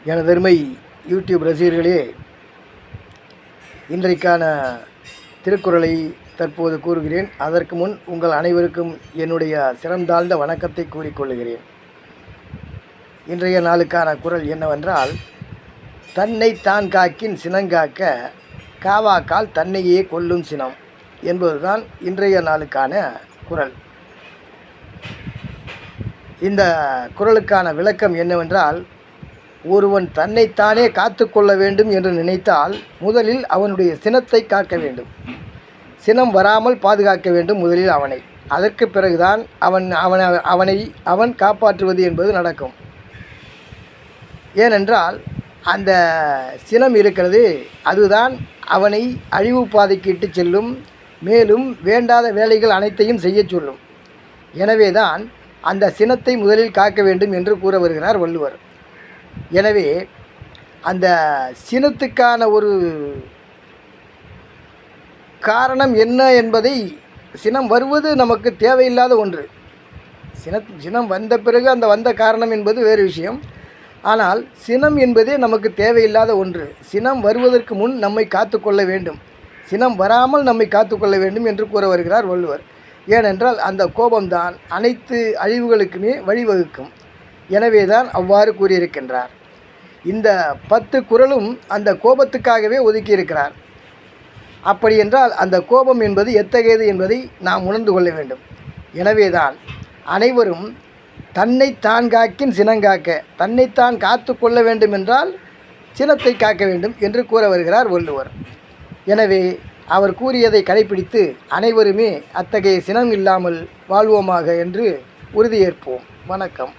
எனதருமை யூடியூப் ரசிகர்களே, இன்றைக்கான திருக்குறளை தற்போது கூறுகிறேன். அதற்கு முன் உங்கள் அனைவருக்கும் என்னுடைய சிறந்தாழ்ந்த வணக்கத்தை கூறிக்கொள்கிறேன். இன்றைய நாளுக்கான குறள் என்னவென்றால், தன்னை தான் காக்கின் சினங்காக்க காவாக்கால் தன்னையே கொல்லும் சினம் என்பதுதான் இன்றைய நாளுக்கான குறள். இந்த குறளுக்கான விளக்கம் என்னவென்றால், ஒருவன் தன்னைத்தானே காத்து கொள்ள வேண்டும் என்று நினைத்தால் முதலில் அவனுடைய சினத்தை காக்க வேண்டும். சினம் வராமல் பாதுகாக்க வேண்டும் முதலில் அவனை. அதற்கு பிறகுதான் அவன் காப்பாற்றுவது என்பது நடக்கும். ஏனென்றால் அந்த சினம் இருக்கிறது, அதுதான் அவனை அழிவு பாதைக்கு இட்டு செல்லும். மேலும் வேண்டாத வேலைகள் அனைத்தையும் செய்ய சொல்லும். எனவேதான் அந்த சினத்தை முதலில் காக்க வேண்டும் என்று கூற வருகிறார் வள்ளுவர். எனவே அந்த சினத்துக்கான ஒரு காரணம் என்ன என்பதை, சினம் வருவது நமக்கு தேவையில்லாத ஒன்று. சினம் வந்த பிறகு அந்த வந்த காரணம் என்பது வேறு விஷயம். ஆனால் சினம் என்பதே நமக்கு தேவையில்லாத ஒன்று. சினம் வருவதற்கு முன் நம்மை காத்து கொள்ள வேண்டும், சினம் வராமல் நம்மை காத்து கொள்ள வேண்டும் என்று கூற வருகிறார் வள்ளுவர். ஏனென்றால் அந்த கோபம்தான் அனைத்து அழிவுகளுக்குமே வழிவகுக்கும். எனவே தான் அவ்வாறு கூறியிருக்கின்றார். இந்த 10 குறளும் அந்த கோபத்துக்காகவே ஒதுக்கியிருக்கிறார். அப்படி என்றால் அந்த கோபம் என்பது எத்தகையது என்பதை நாம் உணர்ந்து கொள்ள வேண்டும். எனவே தான் அனைவரும் தன்னைத்தான் காக்கின் சினங்காக்க, தன்னைத்தான் காத்து கொள்ள வேண்டும் என்றால் சினத்தை காக்க வேண்டும் என்று கூற வருகிறார் வள்ளுவர். எனவே அவர் கூறியதை கடைபிடித்து அனைவருமே அத்தகைய சினம் இல்லாமல் வாழ்வோமாக என்று உறுதியேற்போம். வணக்கம்.